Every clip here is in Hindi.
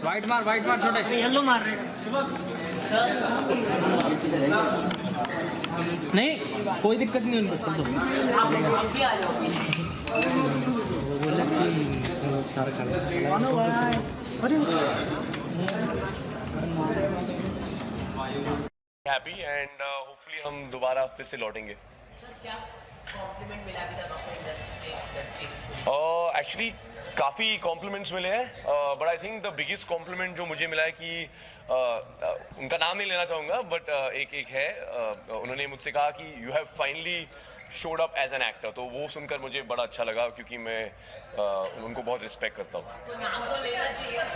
वाइट मार छोटे येलो मार रहे नहीं कोई दिक्कत नहीं उनको चल दो हैप्पी एंड होपफुली हम दोबारा फिर से लौटेंगे। एक्चुअली काफ़ी कॉम्प्लीमेंट्स मिले हैं but I think the biggest complement जो मुझे मिला है कि उनका नाम नहीं लेना चाहूँगा बट एक है उन्होंने मुझसे कहा कि you have finally showed up as an actor, तो वो सुनकर मुझे बड़ा अच्छा लगा क्योंकि मैं उनको बहुत रिस्पेक्ट करता हूँ।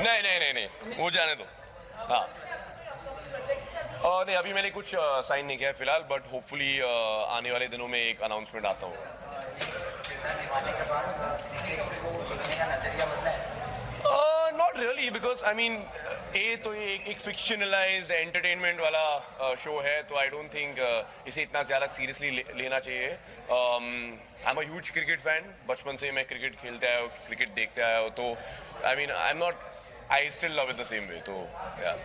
नहीं वो जाने दो। हाँ नहीं अभी मैंने कुछ साइन नहीं किया है फिलहाल बट होपफुली आने वाले दिनों में एक अनाउंसमेंट आता हूँ। Not really because I mean तो ये एक फिक्शनलाइज्ड एंटरटेनमेंट वाला शो है तो आई डोंट थिंक इसे इतना ज़्यादा सीरियसली लेना चाहिए। I am a huge cricket fan, बचपन से मैं क्रिकेट खेलते आया हूँ, क्रिकेट देखते आया हूँ, तो I mean I am not I still love it the same way, तो yeah.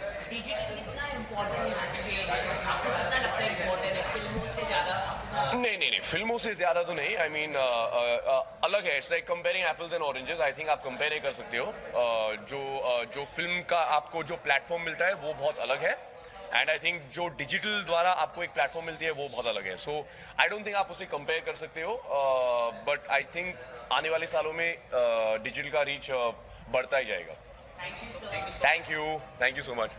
नहीं फिल्मों से ज़्यादा तो नहीं। I mean अलग है, it's like comparing apples and oranges. I think आप compare नहीं कर सकते हो। जो फिल्म का आपको जो प्लेटफॉर्म मिलता है वो बहुत अलग है एंड आई थिंक जो डिजिटल द्वारा आपको एक प्लेटफॉर्म मिलती है वो बहुत अलग है। सो आई डोंट थिंक आप उसे कंपेयर कर सकते हो बट आई थिंक आने वाले सालों में डिजिटल का रीच बढ़ता ही जाएगा। Thank you so much.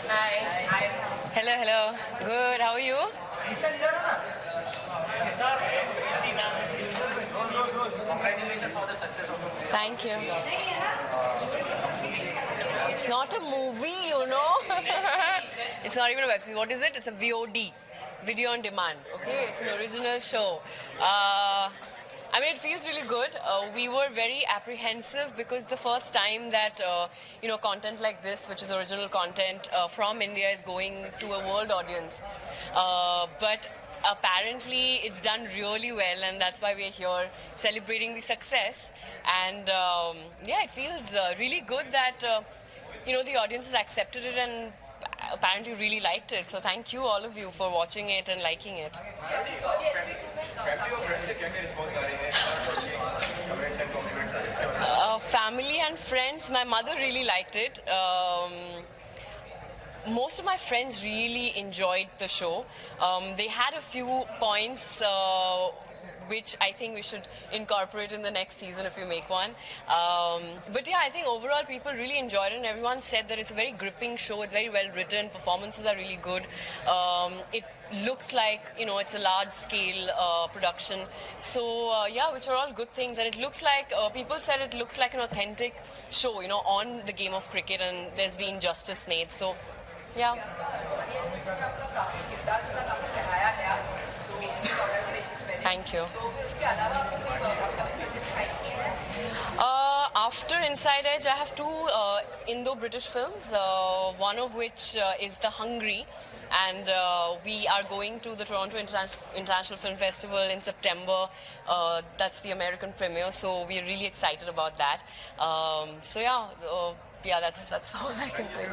Hi. Hello. Good. How are you? Congratulations for the success of the movie. Thank you. It's not a movie, you know. It's not even a web series. What is it? It's a VOD, video on demand. Okay, it's an original show. I mean, it feels really good. We were very apprehensive because the first time that, content like this, which is original content from India, is going to a world audience. But apparently, it's done really well, and that's why we're here celebrating the success. And it feels really good that, the audience has accepted it and apparently really liked it. So thank you, all of you, for watching it and liking it. Family and friends, my mother really liked it. Most of my friends really enjoyed the show. They had a few points which I think we should incorporate in the next season if we make one. But yeah, I think overall people really enjoyed it and everyone said that it's a very gripping show, it's very well written, performances are really good. It looks like, it's a large scale production. So which are all good things, and it looks like, people said it looks like an authentic show, on the game of cricket, and there's been justice made. So yeah. Thank you. After Inside Edge, I have two Indo-British films, one of which is The Hungry, and we are going to the Toronto International Film Festival in September. That's the American premiere, so we're really excited about that. Yeah, that's all I can say.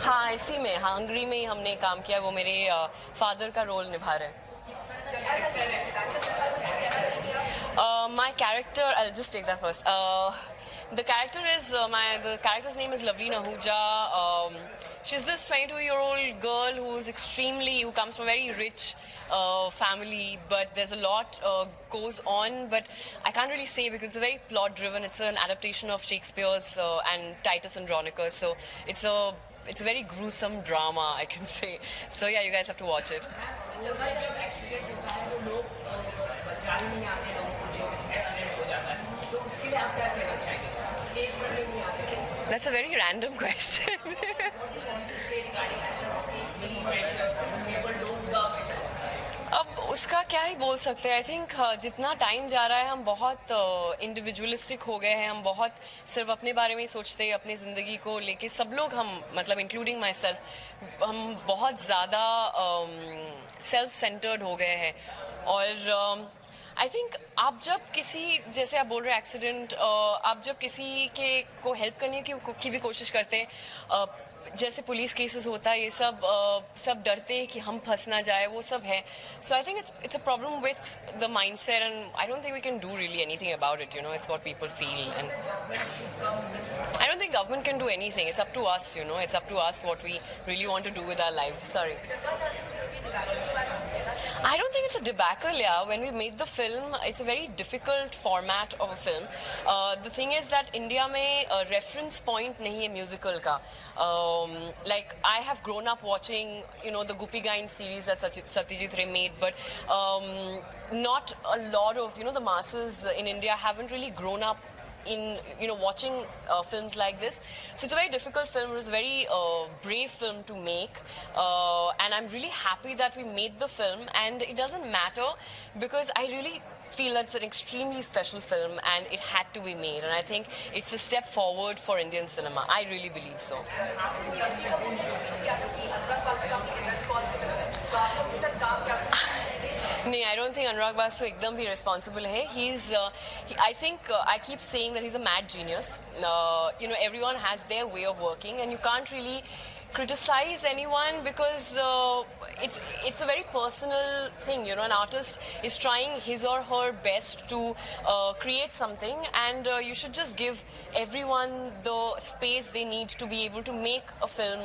हाँ, इसी में हंगरी में ही हमने काम किया. वो मेरे फादर का रोल निभा रहे हैं. My character, I'll just take that first. The character's name is Lavleen Ahuja. She's this 22-year-old girl who comes from a very rich family, but there's a lot goes on, but I can't really say because it's very plot-driven. It's an adaptation of Shakespeare's and Titus Andronicus, so it's a very gruesome drama, I can say. So yeah, you guys have to watch it. That's a very random question. अब उसका क्या ही बोल सकते हैं. आई थिंक जितना टाइम जा रहा है हम बहुत इंडिविजुअलिस्टिक हो गए हैं. हम बहुत सिर्फ अपने बारे में ही सोचते हैं, अपनी ज़िंदगी को लेके. सब लोग हम मतलब इंक्लूडिंग माई सेल्फ, हम बहुत ज़्यादा सेल्फ सेंटर्ड हो गए हैं. और आई थिंक आप जब किसी, जैसे आप बोल रहे हैं एक्सीडेंट, आप जब किसी को हेल्प करने की भी कोशिश करते हैं, जैसे पुलिस केसेस होता है, ये सब डरते हैं कि हम फंस ना जाए, वो सब है. So I think it's a problem with the mindset and I don't think we can do really anything about it. It's what people feel and I don't think government can do anything. It's up to us, it's up to us what we really want to do with our lives. Sorry, I don't think it's a debacle, yeah. When we made the film, it's a very difficult format of a film. The thing is that India में reference point नहीं है musical का. Like, I have grown up watching, the Guppy Gain series that Satyajit Ray made, but not a lot of, the masses in India haven't really grown up in watching films like this. So it's a very difficult film. It was a very brave film to make, and I'm really happy that we made the film. And it doesn't matter because I really feel that it's an extremely special film and it had to be made, and I think it's a step forward for Indian cinema. I really believe so. No, I don't think Anurag Basu ekdam bhi responsible hai. I think I keep saying that he's a mad genius. Everyone has their way of working, and you can't really criticize anyone because it's a very personal thing. An artist is trying his or her best to create something, and you should just give everyone the space they need to be able to make a film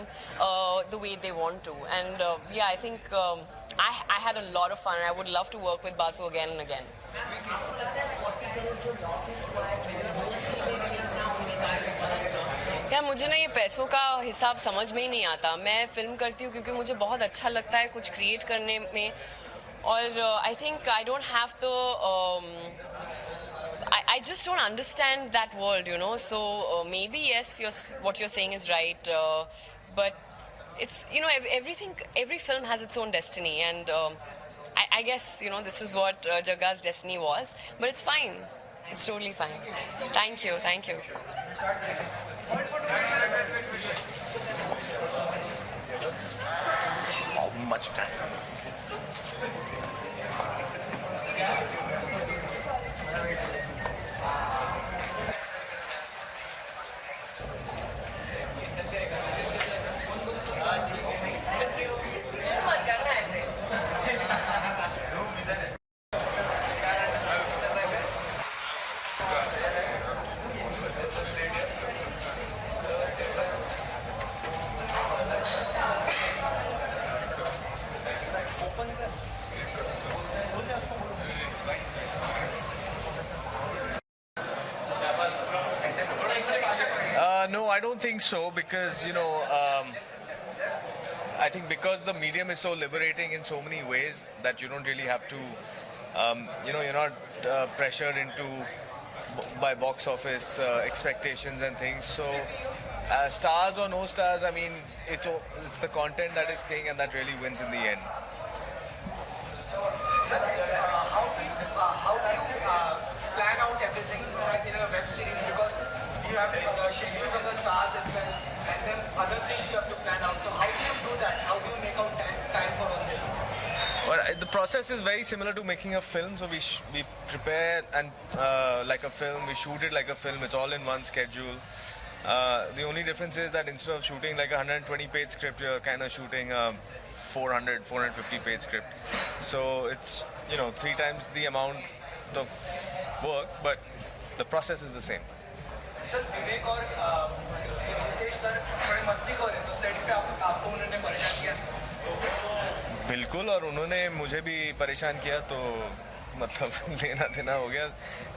the way they want to. And I think I had a lot of fun. I would love to work with Basu again and again. यार मुझे ना ये पैसों का हिसाब समझ में ही नहीं आता. मैं फिल्म करती हूँ क्योंकि मुझे बहुत अच्छा लगता है कुछ क्रिएट करने में, और I think I don't have the I just don't understand that world, so maybe yes, what you're saying is right, but it's, every film has its own destiny, and I guess, this is what Jagga's destiny was, but it's fine. It's totally fine. Thank you. How much time? No, I don't think so, because I think because the medium is so liberating in so many ways that you don't really have to, you're not pressured into by box office expectations and things. So stars or no stars, I mean, it's the content that is king, and that really wins in the end. How do you plan out everything in a schedules of the stars as well, and then other things you have to plan out. So how do you do that? How do you make out time for all this? Well, the process is very similar to making a film. So we prepare and like a film, we shoot it like a film. It's all in one schedule. The only difference is that instead of shooting like a 120-page script, you're kind of shooting a 450 page script. So it's 3 times the amount of work, but the process is the same. Sir Vivek और रितेश सर थोड़े मस्तीखोर हैं, तो सेट पे आपको उन्होंने परेशान किया? बिल्कुल, और उन्होंने मुझे भी परेशान किया, तो मतलब लेना देना हो गया.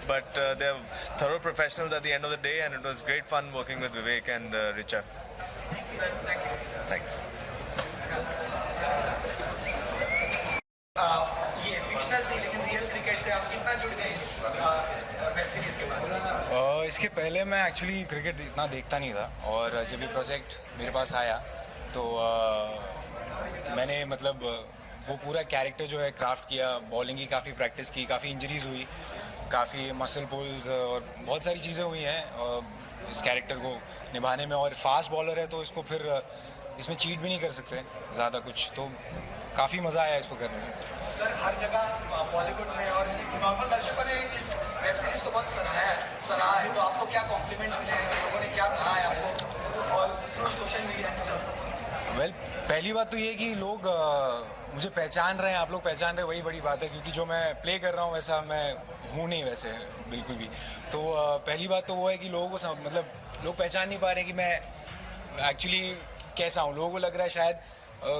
But they are thorough professionals at the end of the day, and it was great fun working with Vivek and Richa. Sir thank you. Thanks. ये फिक्शनल थी लेकिन रियल क्रिकेट से आप कितना जुड़ गए इस वेब सीरीज के बाद? इसके पहले मैं एक्चुअली क्रिकेट इतना देखता नहीं था, और जब ये प्रोजेक्ट मेरे पास आया तो मैंने मतलब वो पूरा कैरेक्टर जो है क्राफ्ट किया. बॉलिंग की काफ़ी प्रैक्टिस की, काफ़ी इंजरीज हुई, काफ़ी मसल पुल्स और बहुत सारी चीज़ें हुई हैं इस कैरेक्टर को निभाने में. और फास्ट बॉलर है तो इसको फिर इसमें चीट भी नहीं कर सकते ज़्यादा कुछ, तो काफ़ी मज़ा आया इसको करने में. सर हर जगह बॉलीवुड में और नॉर्मल दर्शकों ने इस वेब सीरीज को बहुत सराहा है, तो आपको क्या कॉम्प्लीमेंट्स मिले हैं, लोगों ने क्या कहा है आपको और through social media and stuff? Well, पहली बात तो ये कि लोग मुझे पहचान रहे हैं, आप लोग पहचान रहे हैं, वही बड़ी बात है, क्योंकि जो मैं प्ले कर रहा हूँ वैसा मैं हूँ नहीं वैसे बिल्कुल भी. तो पहली बात तो वो है कि लोगों को मतलब लोग पहचान नहीं पा रहे हैं कि मैं एक्चुअली कैसा हूँ. लोगों को लग रहा है शायद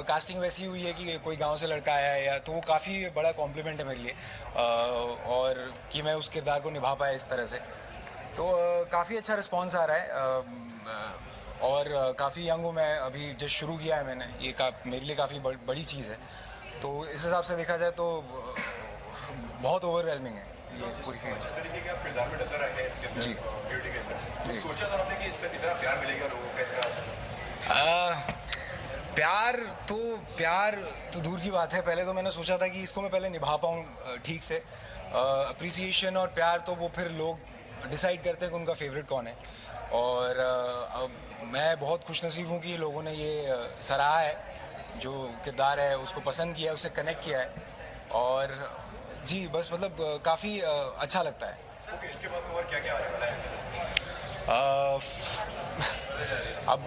कास्टिंग वैसी हुई है कि कोई गांव से लड़का आया है, या तो वो काफ़ी बड़ा कॉम्प्लीमेंट है मेरे लिए, और कि मैं उस किरदार को निभा पाया इस तरह से. तो काफ़ी अच्छा रिस्पॉन्स आ रहा है, और काफ़ी यंग हूँ मैं, अभी जस्ट शुरू किया है मैंने ये. मेरे लिए काफ़ी बड़ी चीज़ है, तो इस हिसाब से देखा जाए तो बहुत ओवरवेलमिंग है ये पूरी फिल्म. इस तरीके के आप किरदार में नजर आए हैं इसके अंदर, जी. ब्यूटी के अंदर, तो सोचा था आपने कि इस तरह इतना प्यार मिलेगा लोगों का? प्यार तो दूर की बात है. पहले तो मैंने सोचा था कि इसको मैं पहले निभा पाऊँ ठीक से. अप्रिसिएशन और प्यार तो वो फिर लोग डिसाइड करते हैं कि उनका फेवरेट कौन है. और मैं बहुत खुशनसीब हूँ कि लोगों ने ये सराहा है, जो किरदार है उसको पसंद किया है, उससे कनेक्ट किया है. और जी बस मतलब काफ़ी अच्छा लगता है. ओके, इसके बाद और क्या क्या आ रहा है? अब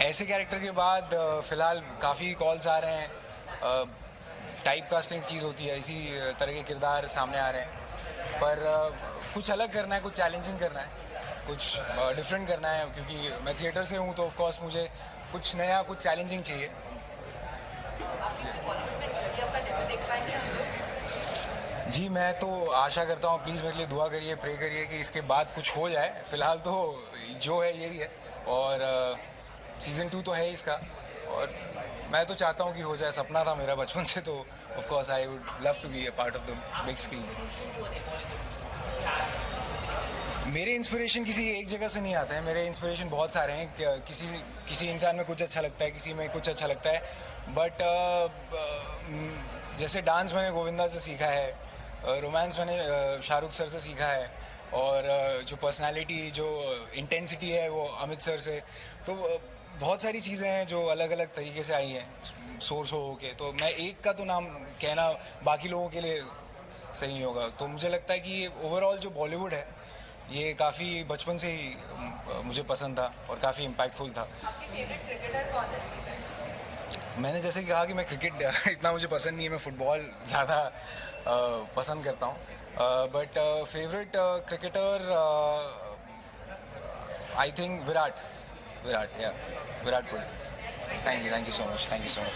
ऐसे कैरेक्टर के बाद फ़िलहाल काफ़ी कॉल्स आ रहे हैं. टाइप कास्टिंग चीज़ होती है, इसी तरह के किरदार सामने आ रहे हैं, पर कुछ अलग करना है, कुछ चैलेंजिंग करना है, कुछ डिफरेंट करना है, क्योंकि मैं थिएटर से हूँ तो ऑफ कोर्स मुझे कुछ नया, कुछ चैलेंजिंग चाहिए. जी मैं तो आशा करता हूँ, प्लीज़ मेरे लिए दुआ करिए, प्रे करिए कि इसके बाद कुछ हो जाए. फ़िलहाल तो जो है यही है, और सीज़न 2 तो है ही इसका, और मैं तो चाहता हूँ कि हो जाए. सपना था मेरा बचपन से, तो of course I would love to be a part of the big screen. मेरे इंस्पिरेशन किसी एक जगह से नहीं आते हैं. मेरे इंस्पिरेशन बहुत सारे हैं. किसी इंसान में कुछ अच्छा लगता है, किसी में कुछ अच्छा लगता है, बट जैसे डांस मैंने गोविंदा से सीखा है, रोमांस मैंने शाहरुख सर से सीखा है, और जो पर्सनालिटी, जो इंटेंसिटी है वो अमित सर से. तो बहुत सारी चीज़ें हैं जो अलग अलग तरीके से आई हैं सोर्स हो के. तो मैं एक का तो नाम कहना बाकी लोगों के लिए सही नहीं होगा. तो मुझे लगता है कि ओवरऑल जो बॉलीवुड है ये काफ़ी बचपन से ही मुझे पसंद था और काफ़ी इम्पैक्टफुल था. आपके फेवरेट क्रिकेटर कौन है? मैंने जैसे कि कहा कि मैं क्रिकेट इतना मुझे पसंद नहीं है, मैं फुटबॉल ज़्यादा पसंद करता हूँ. But favourite cricketer I think Virat Kohli. Thank you so much.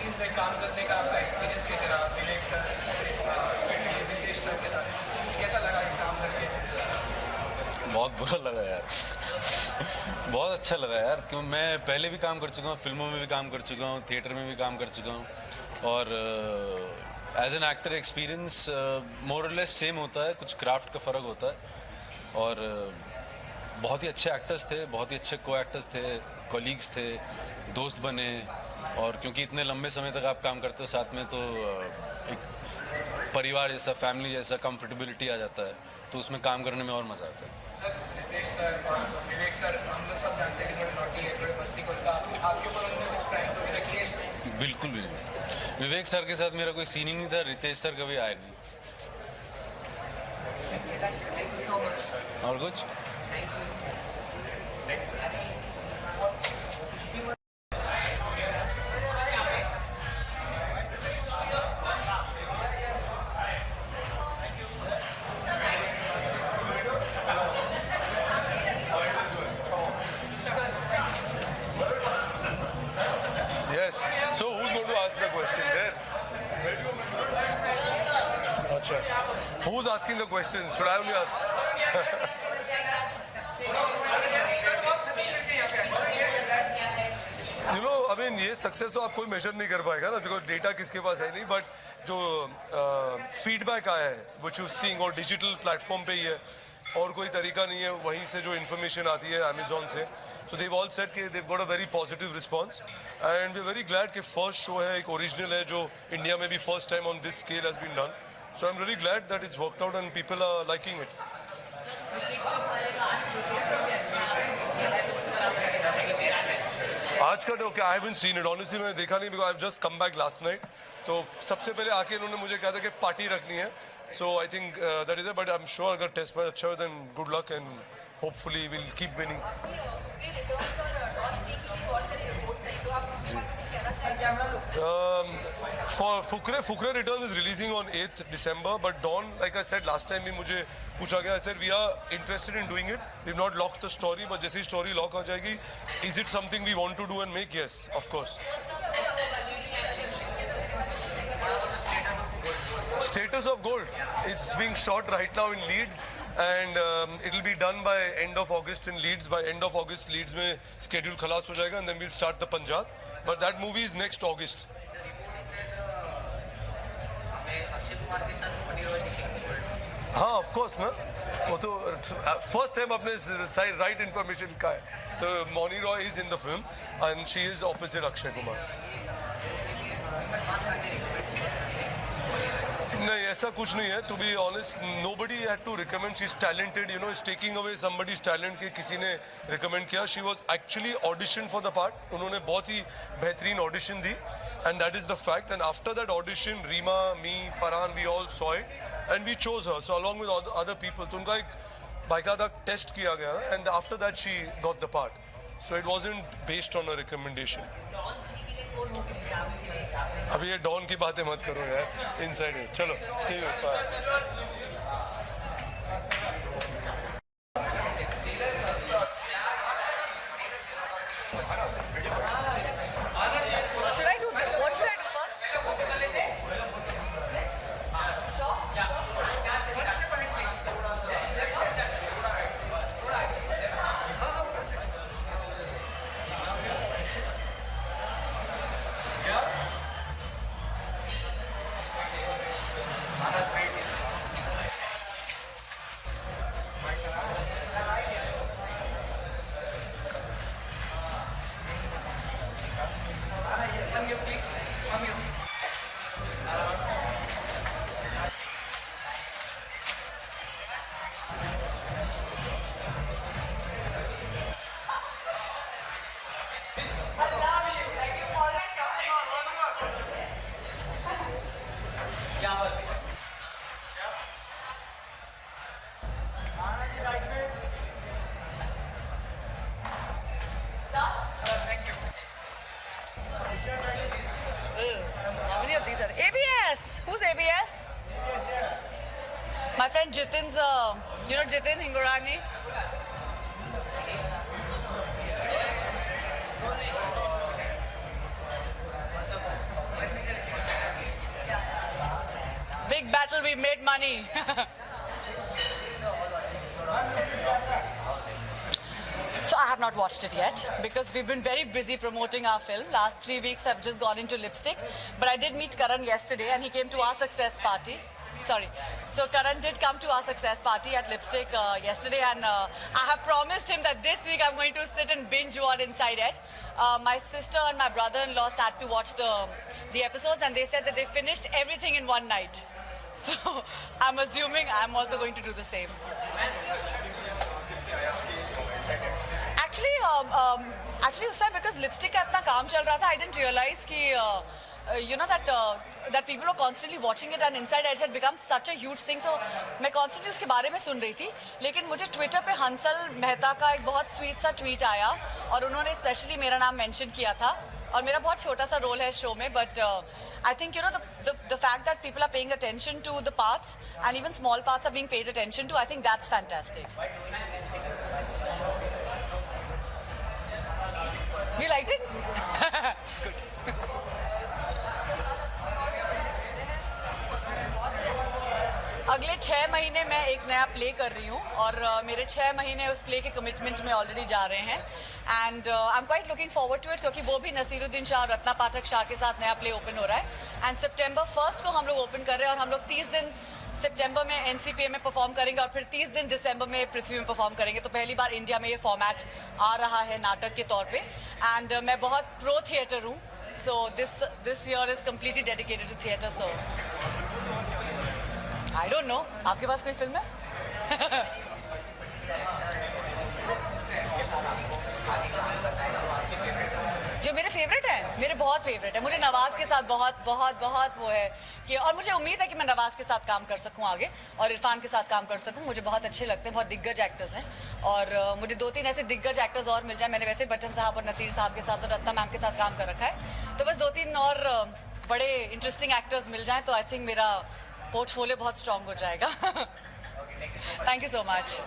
Series में काम करने का आपका एक्सपीरियंस कैसे रहा? विवेक सर, रितेश सर के साथ कैसा लगा ये काम करके? बहुत बुरा लगा यार। बहुत अच्छा लगा यार, क्यों मैं पहले भी काम कर चुका हूँ, फिल्मों में भी काम कर चुका हूँ, थिएटर में भी काम कर चुका हूँ, और as an actor experience more और लेस सेम होता है, कुछ क्राफ्ट का फ़र्क होता है। और बहुत ही अच्छे एक्टर्स थे, बहुत ही अच्छे को एक्टर्स थे, कॉलीग्स थे, दोस्त बने। और क्योंकि इतने लंबे समय तक आप काम करते हो साथ में, तो एक परिवार जैसा, फैमिली जैसा कंफर्टेबिलिटी आ जाता है, तो उसमें काम करने में और मज़ा आता है। सर रितेश सर और विवेक सर, हम लोग सब जानते हैं कि थोड़े नॉटी है, थोड़े मस्ती करता, आपके ऊपर उन्होंने कुछ प्राइम्स वगैरह किए? बिल्कुल भी नहीं। विवेक सर के साथ मेरा कोई सीन ही नहीं था, रितेश सर कभी आए नहीं। और कुछ Yes. So who's going to ask the question there? Acha. Who's asking the questions? Should I only ask? You know, I mean, ये सक्सेस तो आप कोई मेजर नहीं कर पाएगा ना, बिकॉज डेटा किसके पास है नहीं, बट जो फीडबैक आया है विच यू सीइंग और डिजिटल प्लेटफॉर्म पे ही है, और कोई तरीका नहीं है, वहीं से जो इन्फॉर्मेशन आती है अमेजोन से। सो देव ऑल सेड कि they've got a very positive response and we very glad कि फर्स्ट शो है, एक ओरिजिनल है, जो इंडिया में भी first time on this scale has been done. So I am really glad that it's worked out and people are liking it. आज का okay, I haven't seen it honestly, मैंने देखा नहीं, because I have just come back last night. तो सबसे पहले आके इन्होंने मुझे कहा था कि पार्टी रखनी है, so I think that is it, but I am sure अगर टेस्ट मैच अच्छा हो then good luck and hopefully will keep winning. For Fukre Return is releasing on 8th December, but Dawn, like I said last time, भी मुझे पूछा गया, I said we are interested in doing it. We've not locked the story, but जैसे ही story lock हो जाएगी, is it something we want to do and make? Yes, of course. Status of Gold. It's being shot right now in Leeds, and it'll be done by end of August in Leeds. By end of August, Leeds में schedule खलास हो जाएगा, and then we'll start the Punjab. But that movie is next August. हाँ, of course ना, वो तो first time अपने side right information का है. So Moni Roy is in the film, and she is opposite Akshay Kumar. नहीं, ऐसा कुछ नहीं है. To be honest, nobody had to recommend. She's talented, you know. It's taking away somebody's talent कि किसी ने recommend किया. She was actually auditioned for the part. उन्होंने बहुत ही बेहतरीन audition the, and that is the fact. And after that audition, Reema, me, Farhan, we all saw it, and we chose her. So along with other people, तो उनका एक बाकायदा टेस्ट किया गया, and after that she got the part. So it wasn't based on a recommendation. अभी ये डॉन की बातें मत करो यार, इनसाइड है. चलो, see you. Should I do this? What should I do first? How many of these are there? ABS! Who's ABS? My friend Jitin's, you know Jitin Hingorani? big battle, we made money. So I have not watched it yet because we've been very busy promoting our film. Last 3 weeks I've just gone into Lipstick. But I did meet Karan yesterday and he came to our success party. Sorry. So Karan did come to our success party at Lipstick yesterday, and I have promised him that this week I'm going to sit and binge watch Inside Edge. My sister and my brother-in-law sat to watch the episodes, and they said that they finished everything in one night. So I'm assuming I'm also going to do the same. Actually उस टाइम because Lipstick का इतना काम चल रहा था, I didn't realize कि you know that people are constantly watching it, and Inside Edge had become such a huge thing. So मैं constantly उसके बारे में सुन रही थी, लेकिन मुझे Twitter पे हंसल मेहता का एक बहुत स्वीट सा ट्वीट आया और उन्होंने स्पेशली मेरा नाम मेंशन किया था और मेरा बहुत छोटा सा रोल है शो में, but I think, you know, the fact that people are paying attention to the parts and even small parts are being paid attention to, I think that's fantastic. You liked it? Good. अगले 6 महीने मैं एक नया प्ले कर रही हूँ और मेरे 6 महीने उस प्ले के कमिटमेंट में ऑलरेडी जा रहे हैं, and I am quite looking forward to it क्योंकि वो भी नसीरुद्दीन शाह और रत्ना पाठक शाह के साथ नया प्ले ओपन हो रहा है, एंड सितंबर 1 को हम लोग ओपन कर रहे हैं और हम लोग 30 दिन सितंबर में एनसीपीए में परफॉर्म करेंगे और फिर 30 दिन दिसंबर में पृथ्वी में परफॉर्म करेंगे. तो पहली बार इंडिया में ये फॉर्मेट आ रहा है नाटक के तौर पे, एंड मैं बहुत प्रो थिएटर हूँ, so this year is completely dedicated to theatre. So I don't know, आपके पास कोई फिल्म है? जो मेरे फेवरेट है, मेरे बहुत फेवरेट है. मुझे नवाज के साथ बहुत बहुत बहुत वो है कि, और मुझे उम्मीद है कि मैं नवाज के साथ काम कर सकूं आगे और इरफान के साथ काम कर सकूं. मुझे बहुत अच्छे लगते हैं, बहुत दिग्गज एक्टर्स हैं और मुझे 2-3 ऐसे दिग्गज एक्टर्स और मिल जाए. मैंने वैसे बच्चन साहब और नसीर साहब के साथ और रत्ना मैम के साथ काम कर रखा है, तो बस 2-3 और बड़े इंटरेस्टिंग एक्टर्स मिल जाएं तो आई थिंक मेरा पोर्टफोलियो बहुत स्ट्रॉन्ग हो जाएगा. Thank you so much.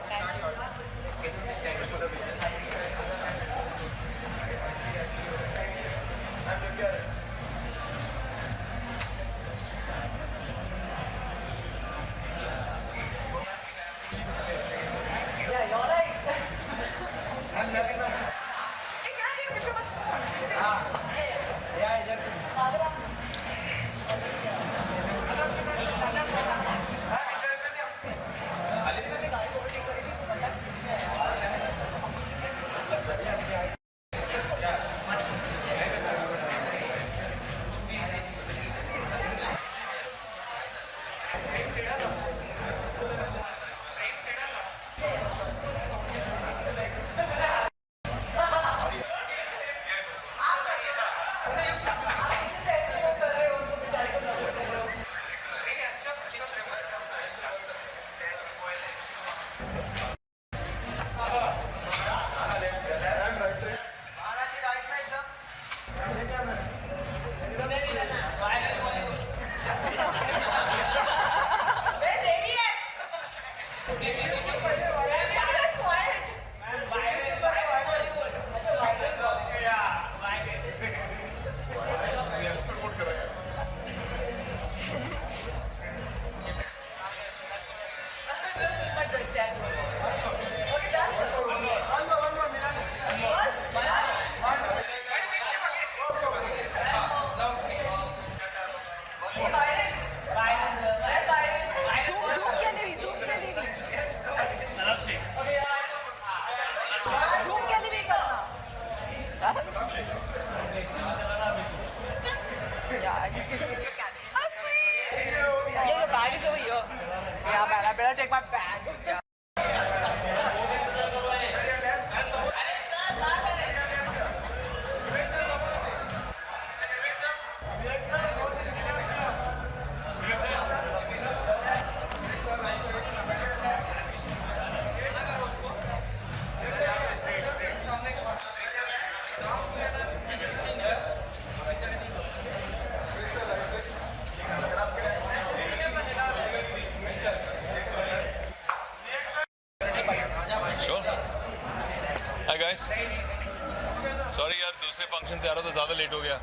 Sorry यार, दूसरे फंक्शन से आ रहा था, ज़्यादा लेट हो गया.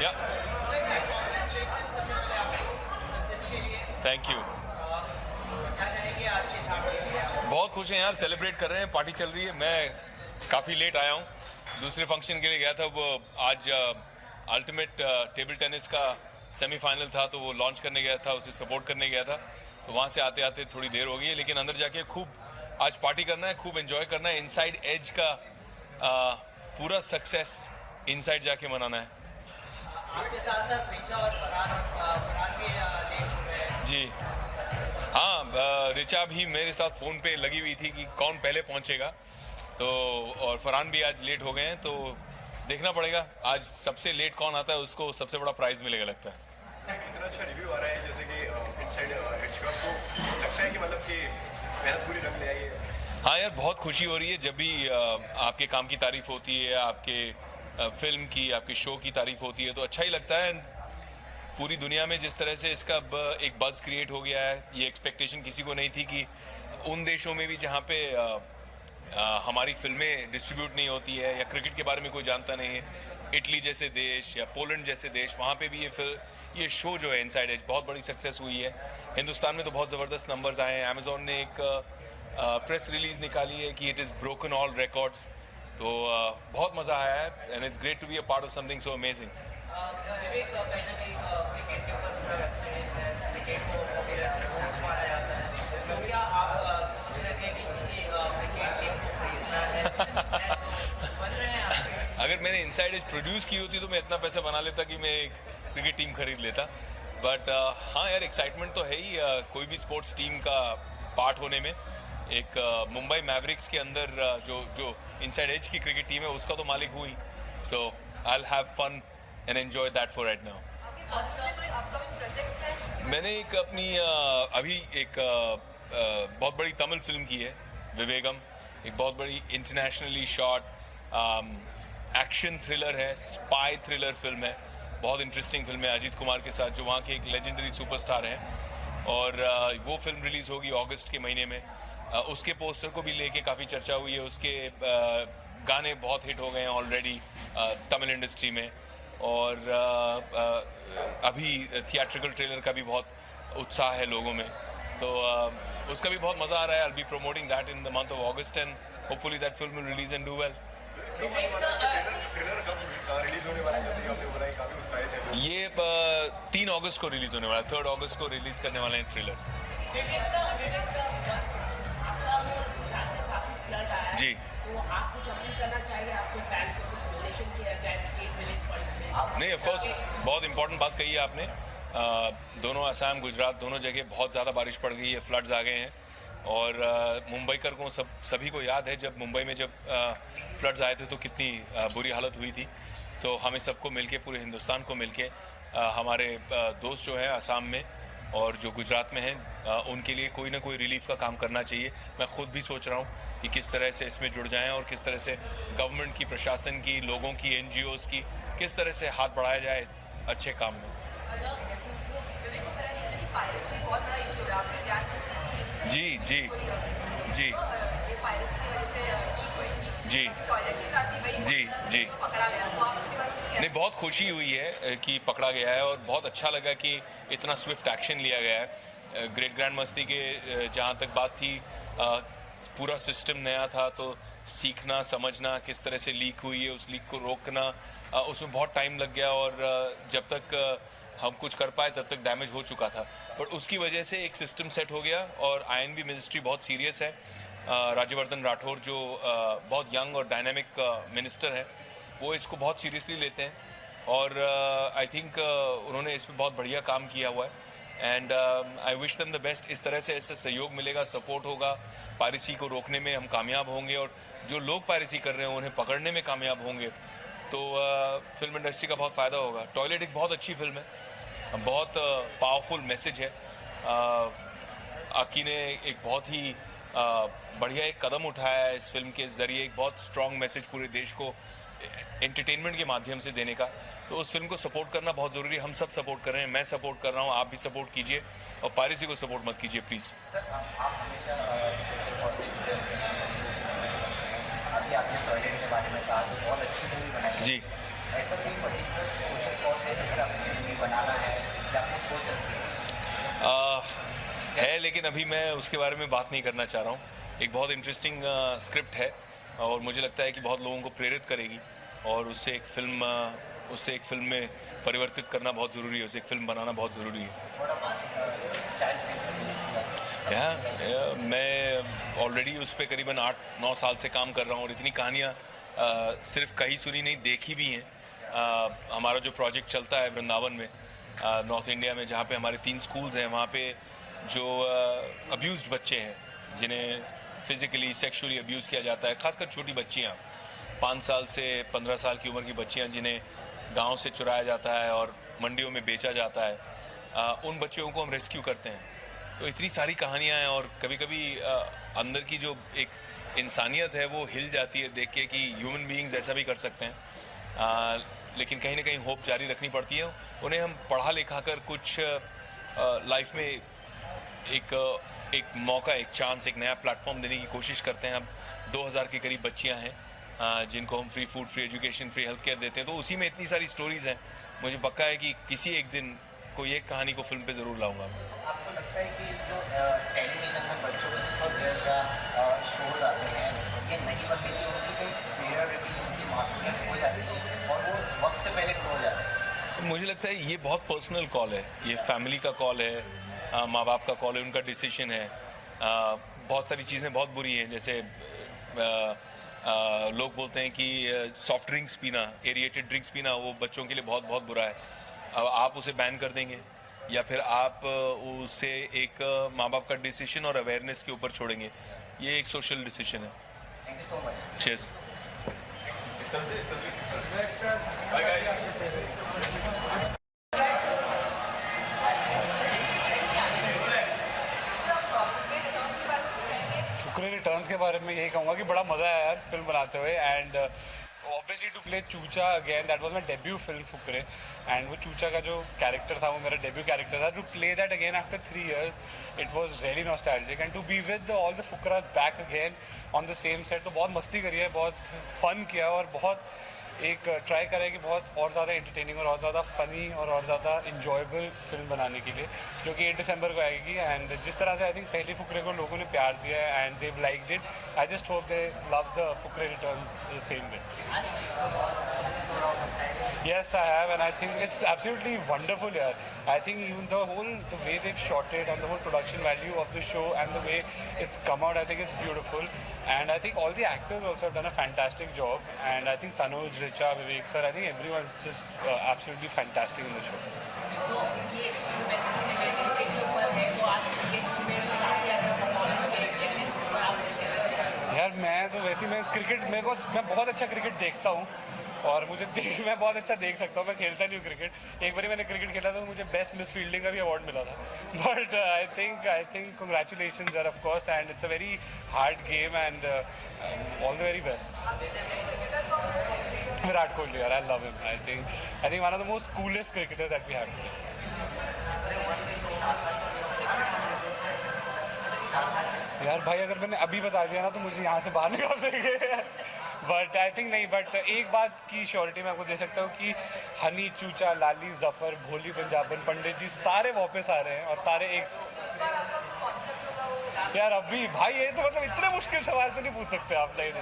या खुश हैं यार, सेलिब्रेट कर रहे हैं, पार्टी चल रही है। मैं काफ़ी लेट आया हूँ, दूसरे फंक्शन के लिए गया था। वो आज अल्टीमेट टेबल टेनिस का सेमीफाइनल था, तो वो लॉन्च करने गया था, उसे सपोर्ट करने गया था। तो वहाँ से आते आते थोड़ी देर हो गई है, लेकिन अंदर जाके खूब आज पार्टी करना है, खूब एंजॉय करना है। इनसाइड एज का पूरा सक्सेस इनसाइड जाके मनाना है। आपके साथ साथ रिचा और फरहान भी लेट हो गए। जी हाँ, रिचा भी मेरे साथ फ़ोन पे लगी हुई थी कि कौन पहले पहुंचेगा, तो और फरहान भी आज लेट हो गए हैं। तो देखना पड़ेगा आज सबसे लेट कौन आता है, उसको सबसे बड़ा प्राइज़ मिलेगा लगता है। कितना अच्छा रिव्यू आ रहा है, जैसे कि इनसाइड एज का, तो लगता है कि मतलब कि मेहनत पूरी रंग ले आई है। हाँ यार, बहुत खुशी हो रही है जब भी आपके काम की तारीफ होती है, आपके फिल्म की, आपके शो की तारीफ होती है, तो अच्छा ही लगता है। पूरी दुनिया में जिस तरह से इसका एक बज़ क्रिएट हो गया है, ये एक्सपेक्टेशन किसी को नहीं थी कि उन देशों में भी जहाँ पे हमारी फिल्में डिस्ट्रीब्यूट नहीं होती है या क्रिकेट के बारे में कोई जानता नहीं है, इटली जैसे देश या पोलैंड जैसे देश, वहाँ पे भी ये शो जो है इनसाइड एज बहुत बड़ी सक्सेस हुई है। हिंदुस्तान में तो बहुत ज़बरदस्त नंबर्स आए हैं। अमेजोन ने एक प्रेस रिलीज निकाली है कि it is broken all records, तो बहुत मज़ा आया है and it's great to be a part of something so amazing. Vivek, कहीं ना कहीं क्रिकेट के ऊपर पूरा वेब सीरीज है, क्रिकेट को रेफरेंस माना जाता है, तो क्या आप सोच रहे थे कि किसी क्रिकेट टीम को खरीदना है? समझ रहे हैं आप? अगर मैंने इनसाइड एज प्रोड्यूस की होती तो मैं इतना पैसा बना लेता कि मैं एक क्रिकेट टीम खरीद लेता। बट हाँ यार, एक्साइटमेंट तो है ही कोई भी स्पोर्ट्स टीम का पार्ट होने में। एक मुंबई मैवरिक्स के अंदर जो इनसाइड एज की क्रिकेट टीम है उसका तो मालिक हुई, so I will have fun and enjoy that for right now. मैंने एक अपनी अभी एक बहुत बड़ी तमिल फिल्म की है, विवेगम, एक बहुत बड़ी इंटरनेशनली शॉट एक्शन थ्रिलर है, स्पाई थ्रिलर फिल्म है, बहुत इंटरेस्टिंग फिल्म है अजीत कुमार के साथ, जो वहाँ के एक लेजेंडरी सुपरस्टार हैं। और वो फिल्म रिलीज़ होगी अगस्त के महीने में। उसके पोस्टर को भी लेके काफ़ी चर्चा हुई है, उसके गाने बहुत हिट हो गए हैं ऑलरेडी तमिल इंडस्ट्री में, और अभी थिएट्रिकल ट्रेलर का भी बहुत उत्साह है लोगों में, तो उसका भी बहुत मज़ा आ रहा है। I will be promoting that in the month of August and hopefully that film will release and do well. ये 3 अगस्त को रिलीज होने वाला है, 3 अगस्त को रिलीज करने वाले हैं ट्रेलर। जी, नहीं, ऑफ कोर्स बहुत इंपॉर्टेंट बात कही है आपने। दोनों असम, गुजरात, दोनों जगह बहुत ज़्यादा बारिश पड़ गई है, फ्लड्स आ गए हैं। और मुंबईकर को सभी को याद है जब मुंबई में जब फ्लड्स आए थे तो कितनी बुरी हालत हुई थी। तो हमें सबको मिलके, पूरे हिंदुस्तान को मिलके, हमारे दोस्त जो हैं असम में और जो गुजरात में हैं, उनके लिए कोई ना कोई रिलीफ का काम करना चाहिए। मैं खुद भी सोच रहा हूँ कि किस तरह से इसमें जुड़ जाएं और किस तरह से गवर्नमेंट की, प्रशासन की, लोगों की, NGOs की किस तरह से हाथ बढ़ाया जाए अच्छे काम में। जी जी जी जी जी जी, नहीं, बहुत खुशी हुई है कि पकड़ा गया है और बहुत अच्छा लगा कि इतना स्विफ्ट एक्शन लिया गया है। ग्रेट ग्रैंड मस्ती के जहाँ तक बात थी, पूरा सिस्टम नया था, तो सीखना, समझना किस तरह से लीक हुई है, उस लीक को रोकना, उसमें बहुत टाइम लग गया और जब तक हम कुछ कर पाए तब तक डैमेज हो चुका था। बट उसकी वजह से एक सिस्टम सेट हो गया और INB मिनिस्ट्री बहुत सीरियस है। राज्यवर्धन राठौर जो बहुत यंग और डायनेमिक मिनिस्टर है, वो इसको बहुत सीरियसली लेते हैं और आई थिंक उन्होंने इस पर बहुत बढ़िया काम किया हुआ है and I wish them the best. इस तरह से ऐसे सहयोग मिलेगा, सपोर्ट होगा, पायरेसी को रोकने में हम कामयाब होंगे और जो लोग पायरेसी कर रहे हैं उन्हें पकड़ने में कामयाब होंगे, तो फिल्म इंडस्ट्री का बहुत फ़ायदा होगा। टॉयलेट एक बहुत अच्छी फिल्म है, बहुत पावरफुल मैसेज है। आकी ने एक बहुत ही बढ़िया एक कदम उठाया है इस फिल्म के ज़रिए, एक बहुत स्ट्रॉन्ग मैसेज पूरे देश को एंटरटेनमेंट के माध्यम से देने का। तो उस फिल्म को सपोर्ट करना बहुत ज़रूरी है। हम सब सपोर्ट कर रहे हैं, मैं सपोर्ट कर रहा हूँ, आप भी सपोर्ट कीजिए और पायरेसी को सपोर्ट मत कीजिए प्लीज़। आप हमेशा सोशल कॉज से जुड़े होते हैं, अभी आपने टॉयलेट के बारे में कहा तो बहुत अच्छी मूवी बनाई जी। ऐसा कोई पर्टिकुलर सोशल कॉज है जिस पर आपने मूवी बनाना है या आपने सोच रखी है? है, लेकिन अभी मैं उसके बारे में बात नहीं करना चाह रहा हूँ। एक बहुत इंटरेस्टिंग स्क्रिप्ट है और मुझे लगता है कि बहुत लोगों को प्रेरित करेगी और उससे एक फिल्म में परिवर्तित करना बहुत ज़रूरी है, उससे एक फिल्म बनाना बहुत ज़रूरी है। मैं ऑलरेडी उस पर करीबन 8-9 साल से काम कर रहा हूँ और इतनी कहानियाँ सिर्फ कहीं सुनी नहीं, देखी भी हैं। हमारा जो प्रोजेक्ट चलता है वृंदावन में, नॉर्थ इंडिया में, जहाँ पे हमारे 3 स्कूल्स हैं, वहाँ पे जो अब्यूज़्ड बच्चे हैं, जिन्हें फिज़िकली सेक्सुअली अब्यूज़ किया जाता है, खासकर छोटी बच्चियाँ, 5 साल से 15 साल की उम्र की बच्चियाँ, जिन्हें गांव से चुराया जाता है और मंडियों में बेचा जाता है, उन बच्चों को हम रेस्क्यू करते हैं। तो इतनी सारी कहानियाँ हैं और कभी कभी अंदर की जो एक इंसानियत है वो हिल जाती है देख के कि ह्यूमन बीइंग्स ऐसा भी कर सकते हैं, लेकिन कहीं ना कहीं होप जारी रखनी पड़ती है। उन्हें हम पढ़ा लिखा कर कुछ लाइफ में एक मौका, एक चांस, एक नया प्लेटफॉर्म देने की कोशिश करते हैं। अब 2000 के करीब बच्चियां हैं जिनको हम free food, free education, free health care देते हैं। तो उसी में इतनी सारी स्टोरीज़ हैं। मुझे पक्का है कि किसी एक दिन कोई एक कहानी को फिल्म पे ज़रूर लाऊंगा। आपको लगता है कि जो टेलीविज़न में बच्चों के जो सब या शोज आते हैं, ये नहीं बननी चाहिए, उनकी कोई प्रायोरिटी, उनकी मासूमियत हो जाती है और वो वक्त से पहले खो जाते हैं? मुझे लगता है ये बहुत पर्सनल कॉल है, ये फैमिली का कॉल है, माँ बाप का कॉल है, उनका डिसीजन है। बहुत सारी चीज़ें बहुत बुरी हैं, जैसे लोग बोलते हैं कि सॉफ्ट ड्रिंक्स पीना, एरिएटेड ड्रिंक्स पीना, वो बच्चों के लिए बहुत बहुत बुरा है। अब आप उसे बैन कर देंगे या फिर आप उसे एक माँ बाप का डिसीजन और अवेयरनेस के ऊपर छोड़ेंगे। ये एक सोशल डिसीजन है। Thank you so much. Cheers. Fukrey returns के बारे में यही कहूँगा कि बड़ा मज़ा आया यार फिल्म बनाते हुए। And obviously to play Choocha again, that was my debut film Fukrey, and वो चूचा का जो कैरेक्टर था वो मेरा डेब्यू कैरेक्टर था। To play that again after 3 years, it was really nostalgic, and to be with all the Fukra back again on the same set. तो बहुत मस्ती करी है, बहुत फन किया और बहुत एक ट्राई करें कि बहुत और ज़्यादा एंटरटेनिंग और ज़्यादा फ़नी और ज़्यादा इंजॉयबल फिल्म बनाने के लिए, जो कि 8 दिसंबर को आएगी। एंड जिस तरह से आई थिंक पहली फुकरे को लोगों ने प्यार दिया है and they liked it, I just hope they love the Fukrey returns the same way. Yes, I have, and I think it's absolutely wonderful here. I think even the way they've shot it and the whole production value of the show and the way it's come out, I think it's beautiful. And I think all the actors also have done a fantastic job. And I think Tanuj, Richa, Vivek sir, I think everyone's just absolutely fantastic in the show. यार मैं तो वैसे मैं बहुत अच्छा क्रिकेट देखता हूँ और मैं बहुत अच्छा देख सकता हूँ। मैं खेलता नहीं हूँ क्रिकेट। एक बार मैंने क्रिकेट खेला था तो मुझे बेस्ट मिस फील्डिंग का भी अवार्ड मिला था। बट आई थिंक कंग्रेचुलेशंस यार, of course, and it's a very hard game and all the very best. Virat Kohli यार, I love him. I think one of the most coolest cricketers that we have today. यार भाई अगर मैंने अभी बता दिया ना तो मुझे यहाँ से बाहर निकाल देंगे। बट आई थिंक नहीं, बट एक बात की श्योरिटी मैं आपको दे सकता हूँ कि हनी, चूचा, लाली, जफर, भोली, पंजाबन, पंडित जी सारे वापस आ रहे हैं और सारे एक। यार अभी भाई ये तो मतलब इतने मुश्किल सवाल तो नहीं पूछ सकते आप, नहीं।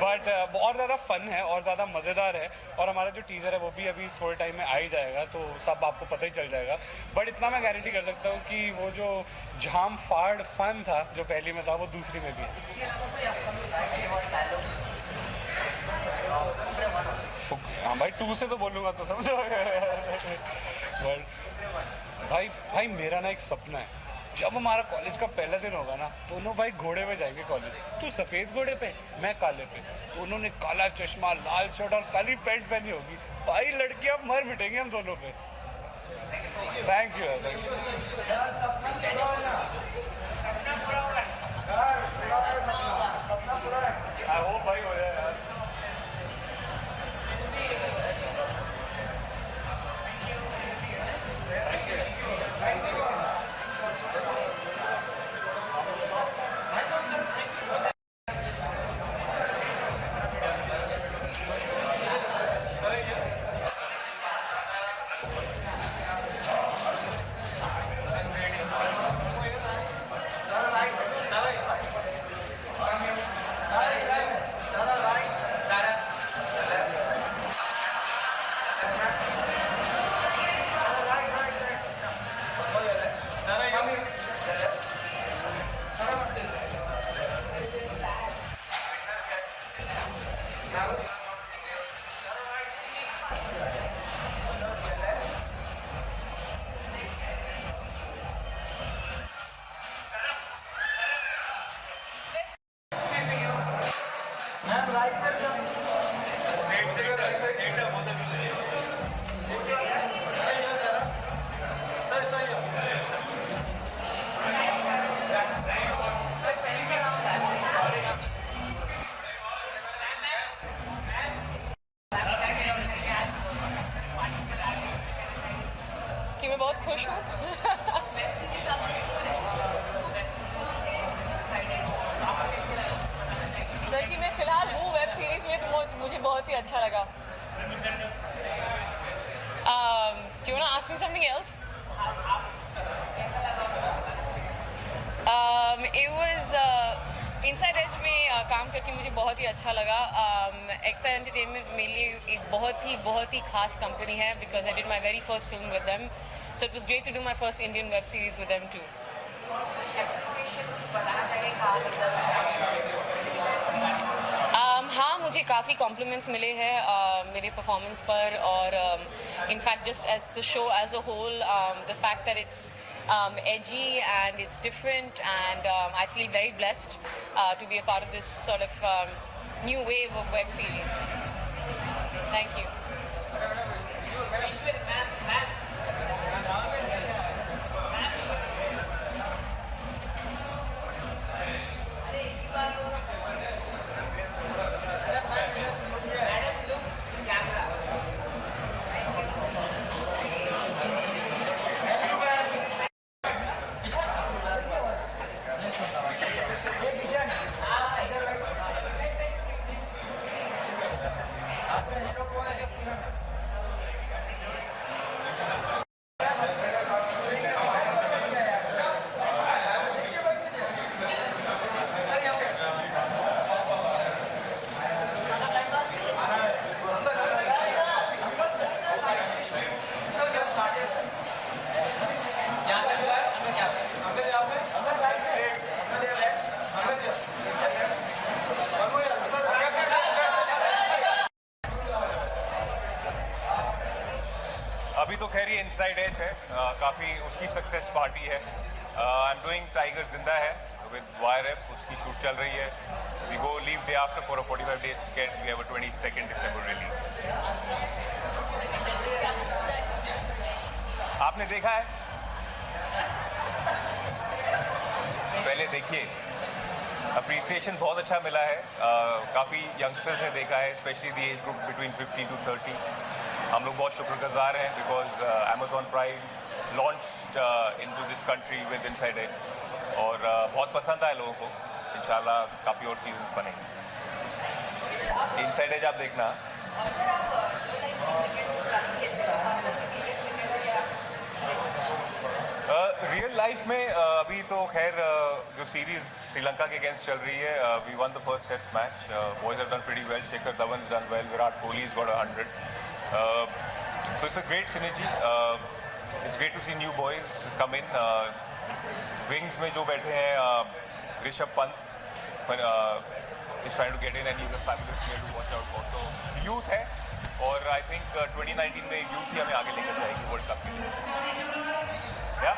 बट बहुत ज़्यादा फन है और ज़्यादा मज़ेदार है और हमारा जो टीज़र है वो भी अभी थोड़े टाइम में आ ही जाएगा, तो सब आपको पता ही चल जाएगा। बट इतना मैं गारंटी कर सकता हूँ कि वो जो झाम फाड़ फन था जो पहली में था वो दूसरी में भी है। हाँ भाई 2 से तो बोलूँगा तो समझो। बट भाई मेरा ना एक सपना है, जब हमारा कॉलेज का पहला दिन होगा ना, दोनों भाई घोड़े में जाएंगे कॉलेज। तू सफ़ेद घोड़े पे, मैं काले पे। दोनों ने काला चश्मा, लाल शर्ट और काली पैंट पहनी होगी। भाई लड़कियां मर मिटेंगे हम दोनों पे। Thank you. आई होप भाई हो जाए यार। बहुत खुश हूँ। सच्ची मैं फिलहाल हूँ वेब सीरीज में, तो मुझे बहुत ही अच्छा लगा। Do you want to ask me something else? It was Inside Edge में काम करके मुझे बहुत ही अच्छा लगा। एक्सा एंटरटेनमेंट मेरे लिए एक बहुत ही खास कंपनी है, because I did my very first film with them, so it was great to do my first Indian web series with them too. हाँ, मुझे काफ़ी कॉम्प्लीमेंट्स मिले हैं मेरे परफॉर्मेंस पर, और in fact just as the show as a whole, the fact that it's edgy and it's different, and I feel very blessed to be a part of this sort of new wave of web series. Thank you. अभी तो खैर ये इनसाइड एज है, काफ़ी उसकी सक्सेस पार्टी है। आई एम डूइंग टाइगर जिंदा है विद YRF, उसकी शूट चल रही है। We go leave day after for a 45 days sketch. We have a 22nd December release. आपने देखा है? पहले देखिए, अप्रिसिएशन बहुत अच्छा मिला है। काफ़ी यंगस्टर्स ने देखा है, specially the age group between 50 to 30। हम लोग बहुत शुक्रगुजार हैं, because Amazon Prime launched into this country with Inside Edge, और बहुत पसंद आया लोगों को। इंशाल्लाह काफ़ी और सीजन्स बनेंगे। इनसाइड एज आप देखना। रियल लाइफ में अभी तो खैर जो सीरीज श्रीलंका के अगेंस्ट चल रही है, we won the first test match. Boys have done pretty well, Shekhar Dhawan's done well, Virat Kohli's got 100. So it's a great synergy. It's great to see new boys come in. Wings में जो बैठे हैं, Rishabh Pant is trying to get in, and he's a fabulous player to watch out for. So youth है, और I think 2019 में youth ही हमें आगे लेकर जाएगी वर्ल्ड कप के लिए। क्या?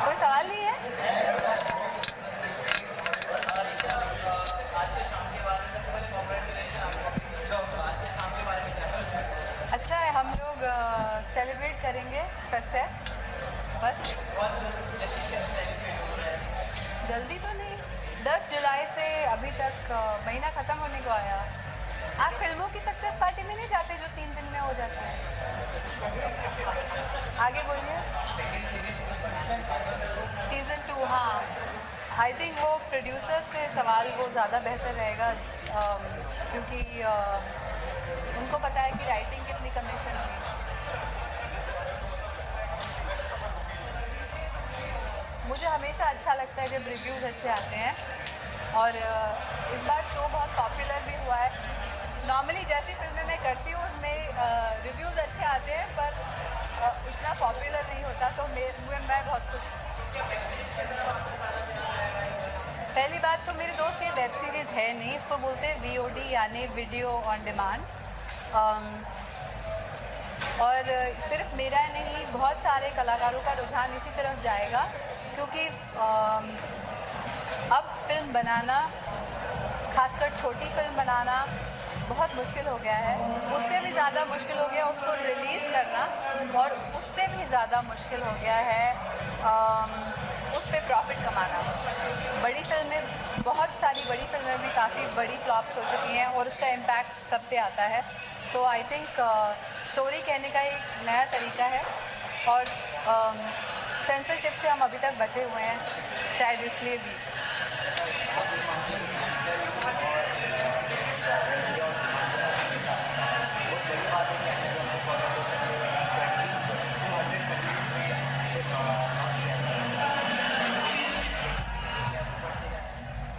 कोई सवाल नहीं है? अच्छा है, हम लोग सेलिब्रेट करेंगे सक्सेस बस। जल्दी तो नहीं, 10 जुलाई से अभी तक महीना ख़त्म होने को आया। आप फिल्मों की सक्सेस पार्टी में नहीं जाते जो 3 दिन में हो जाता है? आगे बोलिए। सीज़न 2, हाँ, आई थिंक वो प्रोड्यूसर से सवाल वो ज़्यादा बेहतर रहेगा, क्योंकि उनको पता है कि राइटिंग कितनी कमीशन हुई। मुझे हमेशा अच्छा लगता है जब रिव्यूज़ अच्छे आते हैं, और इस बार शो बहुत पॉपुलर भी हुआ है। नॉर्मली जैसी फिल्में मैं करती हूँ उनमें रिव्यूज़ अच्छे आते हैं पर इतना पॉपुलर नहीं होता, तो मैं बहुत खुश हूँ। पहली बात तो मेरे दोस्त ये वेब सीरीज़ है नहीं, इसको बोलते हैं VOD यानी वीडियो ऑन डिमांड। और सिर्फ मेरा नहीं, बहुत सारे कलाकारों का रुझान इसी तरफ जाएगा, क्योंकि अब फिल्म बनाना, खासकर छोटी फिल्म बनाना बहुत मुश्किल हो गया है। उससे भी ज़्यादा मुश्किल हो गया उसको रिलीज़ करना, और उससे भी ज़्यादा मुश्किल हो गया है उस पर प्रॉफिट कमाना। बड़ी फिल्में, बहुत सारी बड़ी फिल्में भी काफ़ी बड़ी फ्लॉप्स हो चुकी हैं और उसका इम्पैक्ट सब पे आता है। तो आई थिंक स्टोरी कहने का एक नया तरीका है, और सेंसरशिप से हम अभी तक बचे हुए हैं, शायद इसलिए भी।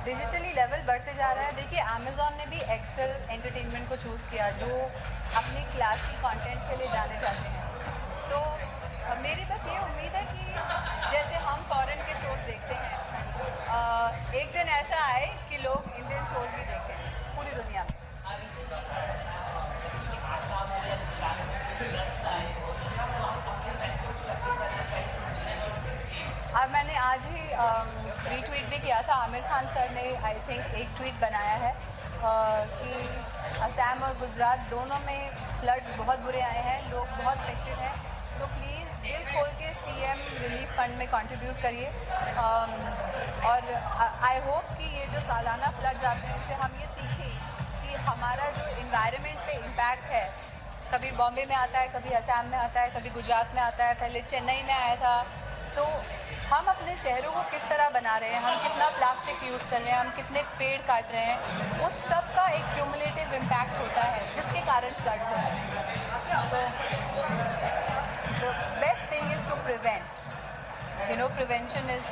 डिजिटली लेवल बढ़ते जा रहा है। देखिए अमेज़ॉन ने भी एक्सेल एंटरटेनमेंट को चूज़ किया, जो अपनी क्लासिक कंटेंट के लिए जाने जाते हैं। तो मेरी बस ये उम्मीद है कि जैसे हम फॉरेन के शोज देखते हैं, एक दिन ऐसा आए कि लोग इंडियन शोज भी देखें पूरी दुनिया में। अब मैंने आज ही रीट्वीट भी किया था, आमिर खान सर ने आई थिंक एक ट्वीट बनाया है कि असम और गुजरात दोनों में फ्लड्स बहुत बुरे आए हैं, लोग बहुत अफेक्टेड हैं, तो प्लीज़ दिल खोल के CM रिलीफ फंड में कंट्रीब्यूट करिए। और आई होप कि ये जो सालाना फ्लड्स आते हैं इससे हम ये सीखें कि हमारा जो इन्वायरमेंट पे इम्पैक्ट है, कभी बॉम्बे में आता है, कभी असम में आता है, कभी गुजरात में आता है, पहले चेन्नई में आया था। तो हम अपने शहरों को किस तरह बना रहे हैं, हम कितना प्लास्टिक यूज़ कर रहे हैं, हम कितने पेड़ काट रहे हैं, उस सब का एक क्यूमुलेटिव इम्पैक्ट होता है जिसके कारण फ्लड्स होते हैं। तो the best thing is to prevent, you know, prevention is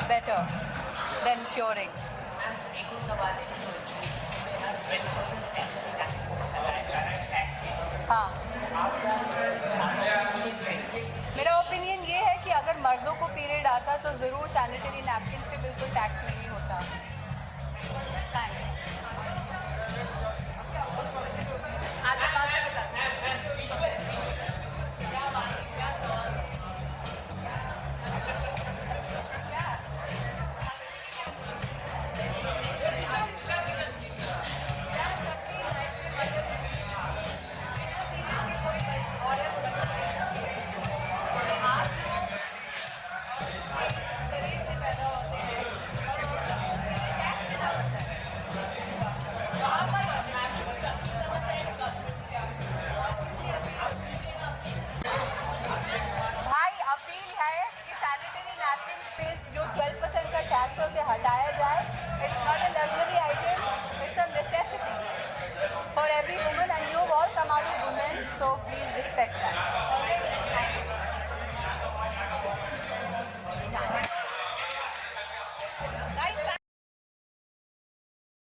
better than curing. हाँ, मेरा ओपिनियन ये है कि अगर मर्दों को पीरियड आता तो ज़रूर सैनिटरी नैपकिन पे बिल्कुल टैक्स नहीं